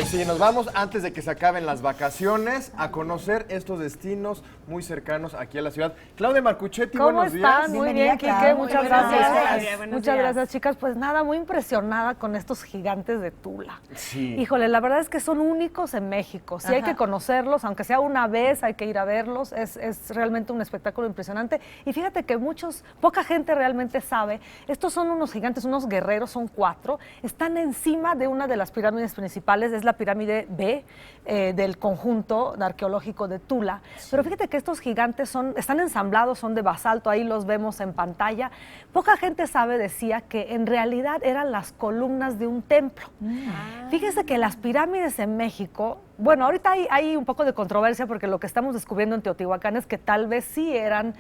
Pues sí, nos vamos antes de que se acaben las vacaciones a conocer estos destinos muy cercanos aquí a la ciudad. Claudia Marcuchetti, buenos días. ¿Cómo están? Muy bien, Quique, muchas gracias. Muchas gracias, chicas. Pues nada, muy impresionada con estos gigantes de Tula. Sí. Híjole, la verdad es que son únicos en México. Sí hay que conocerlos, aunque sea una vez, hay que ir a verlos. Es realmente un espectáculo impresionante. Y fíjate que poca gente realmente sabe. Estos son unos gigantes, unos guerreros, son 4. Están encima de una de las pirámides principales, es la pirámide B del conjunto arqueológico de Tula. Sí. Pero fíjate que estos gigantes están ensamblados, son de basalto, ahí los vemos en pantalla. Poca gente sabe, decía, que en realidad eran las columnas de un templo. Fíjese que las pirámides en México, bueno, ahorita hay un poco de controversia porque lo que estamos descubriendo en Teotihuacán es que tal vez sí eran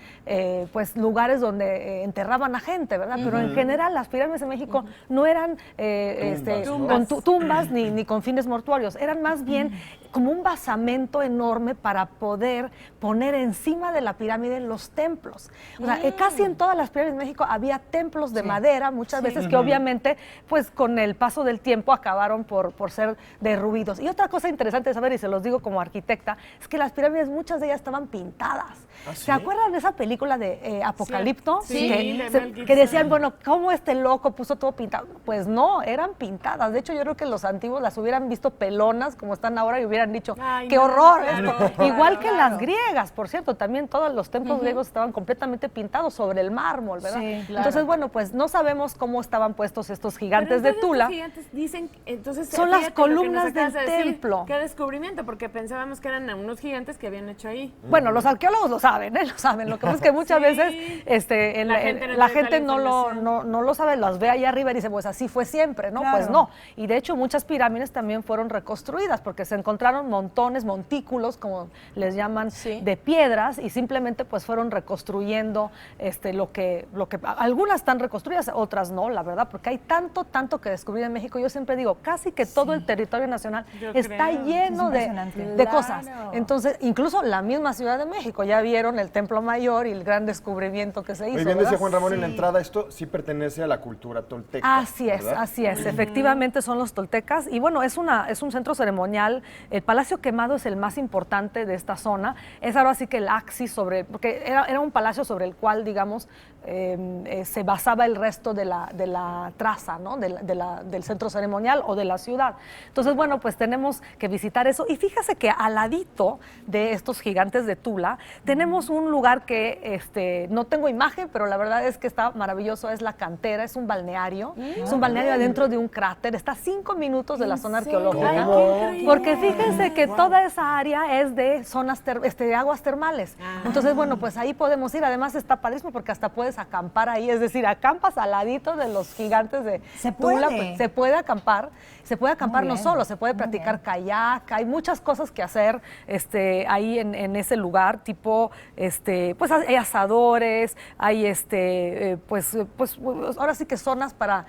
pues lugares donde enterraban a gente, ¿verdad? Pero en general las pirámides en México no eran con tumbas ni con fines mortuorios, eran más bien como un basamento enorme para poder poner encima de la pirámide los templos. O sea, casi en todas las pirámides de México había templos de madera, muchas veces que obviamente pues con el paso del tiempo acabaron por ser derruidos. Y otra cosa interesante de saber, y se los digo como arquitecta, es que las pirámides, muchas de ellas estaban pintadas. ¿Ah, sí? ¿Se acuerdan de esa película de Apocalipto? Sí. Que decían, bueno, ¿cómo este loco puso todo pintado? Pues no, eran pintadas. De hecho, yo creo que los antiguos las hubieran visto pelonas como están ahora y hubieran dicho, ¡qué horror! Claro, igual que las griegas, por cierto, también todos los templos griegos estaban completamente pintados sobre el mármol, ¿verdad? Sí, claro. Entonces, bueno, pues no sabemos cómo estaban puestos estos gigantes de Tula. Estos gigantes dicen, entonces, son las columnas del templo. Qué descubrimiento, porque pensábamos que eran unos gigantes que habían hecho ahí. Bueno, los arqueólogos lo saben, lo saben. Lo que pasa es que muchas veces la gente no lo sabe, las ve ahí arriba y dice, pues así fue siempre, ¿no? Claro. Pues no. Y de hecho muchas pirámides también fueron reconstruidas porque se encontraron montículos, como les llaman, de piedras y simplemente pues fueron reconstruyendo lo que algunas están reconstruidas, otras no, la verdad, porque hay tanto que descubrir en México. Yo siempre digo, casi que todo el territorio nacional está lleno de cosas. Entonces, incluso la misma Ciudad de México, ya vieron el Templo Mayor y el gran descubrimiento que se hizo. Muy bien, decía Juan Ramón en la entrada, esto sí pertenece a la cultura tolteca. Así es, efectivamente son los toltecas. Y bueno, es un centro ceremonial. El Palacio Quemado es el más importante de esta zona. Es ahora sí que el axis porque era un palacio sobre el cual, digamos, se basaba el resto de la traza, ¿no? del centro ceremonial o de la ciudad. Entonces, bueno, pues tenemos que visitar eso. Y fíjese que al ladito de estos gigantes de Tula tenemos un lugar que no tengo imagen, pero la verdad es que está maravilloso, es la cantera, es un balneario, es un balneario adentro de un cráter, está a 5 minutos de la zona arqueológica, porque fíjense que toda esa área es de zonas de aguas termales. Entonces, bueno, pues ahí podemos ir, además está padrísimo porque hasta puedes acampar ahí, es decir, acampas al ladito de los gigantes de Tula, pues, se puede acampar no solo, se puede practicar kayak, hay muchas cosas que hacer ahí en ese lugar, tipo, pues hay asadores, hay pues ahora sí que zonas para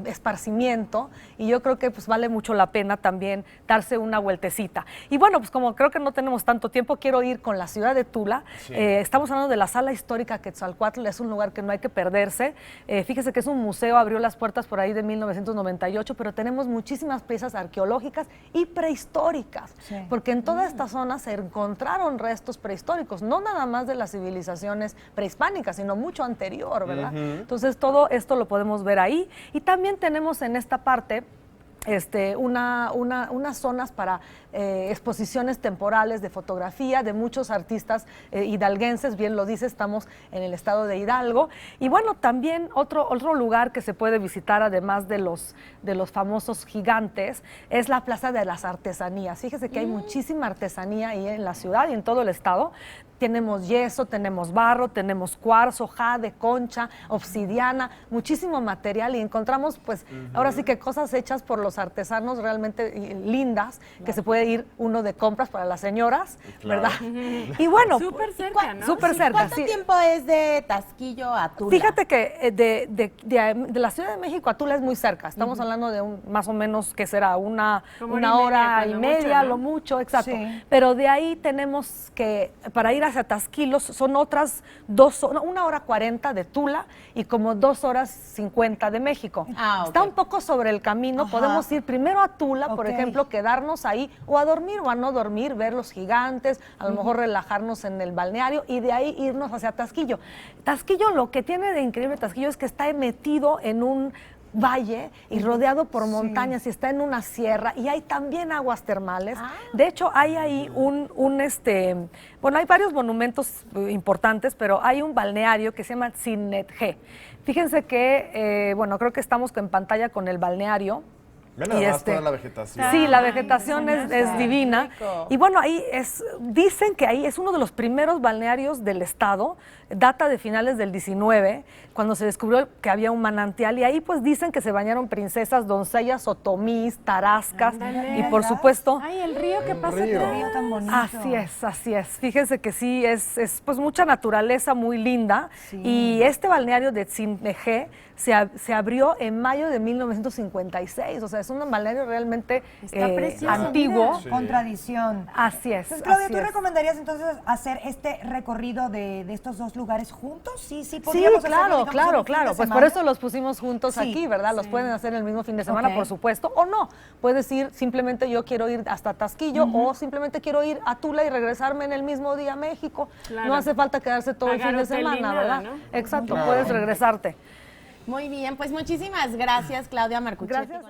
esparcimiento, y yo creo que pues vale mucho la pena también darse una vueltecita. Y bueno, pues como creo que no tenemos tanto tiempo, quiero ir con la ciudad de Tula. Estamos hablando de la Sala Histórica Quetzalcóatl, es un lugar que no hay que perderse. Fíjese que es un museo, abrió las puertas por ahí de 1998, pero tenemos muchísimas piezas arqueológicas y prehistóricas, porque en toda esta zona se encontraron restos prehistóricos, no nada más de las civilizaciones prehispánicas, sino mucho anterior, ¿verdad? Entonces todo esto lo podemos ver ahí. Y también tenemos en esta parte unas zonas para exposiciones temporales de fotografía de muchos artistas hidalguenses, bien lo dice, estamos en el estado de Hidalgo. Y bueno, también otro lugar que se puede visitar, además de los famosos gigantes, es la Plaza de las Artesanías. Fíjese que hay muchísima artesanía ahí en la ciudad y en todo el estado. Tenemos yeso, tenemos barro, tenemos cuarzo, jade, concha, obsidiana, muchísimo material, y encontramos pues ahora sí que cosas hechas por los artesanos realmente lindas, que se puede ir uno de compras para las señoras, ¿verdad? Y bueno, súper cerca, ¿no? Súper cerca. ¿Cuánto tiempo es de Tasquillo a Tula? Fíjate que de la Ciudad de México a Tula es muy cerca, estamos hablando de más o menos, ¿qué será? Una hora y media, lo mucho, exacto. Pero de ahí tenemos que, para ir hacia Tasquilos son otras 1 hora 40 de Tula y como 2 horas 50 de México. Está un poco sobre el camino, podemos ir primero a Tula, por ejemplo, quedarnos ahí o a dormir o a no dormir, ver los gigantes, a lo mejor relajarnos en el balneario y de ahí irnos hacia Tasquillo. Tasquillo, lo que tiene de increíble Tasquillo es que está metido en un valle y rodeado por montañas y está en una sierra y hay también aguas termales. De hecho, hay ahí bueno, hay varios monumentos importantes, pero hay un balneario que se llama Tzinetjé. Fíjense que, bueno, creo que estamos en pantalla con el balneario. Ven nada más toda la vegetación. Sí, la vegetación es divina. Y bueno, dicen que ahí es uno de los primeros balnearios del estado, data de finales del 19, cuando se descubrió que había un manantial, y ahí pues dicen que se bañaron princesas, doncellas, otomís, tarascas, y por supuesto... Ay, el río que pasa Qué río tan bonito. Así es. Fíjense que sí, es pues mucha naturaleza muy linda, y este balneario de Tzinetjé se abrió en mayo de 1956, o sea, es un balneario realmente antiguo. Mira, con tradición. Así es. Entonces, Claudia, así ¿tú es. recomendarías entonces hacer este recorrido de estos dos lugares juntos? Sí, Sí, podríamos hacerlo, claro, digamos, en un fin de claro. Pues por semana. eso los pusimos juntos aquí, ¿verdad? Los pueden hacer el mismo fin de semana, Ok. por supuesto, o no. Puedes ir, simplemente yo quiero ir hasta Tasquillo, o simplemente quiero ir a Tula y regresarme en el mismo día a México. Claro. No hace falta quedarse todo el Pagar fin de hotel ni semana, nada, ¿verdad? ¿no? Exacto, Claro. puedes regresarte. Muy bien, pues muchísimas gracias, Claudia Marcuchetti. Gracias.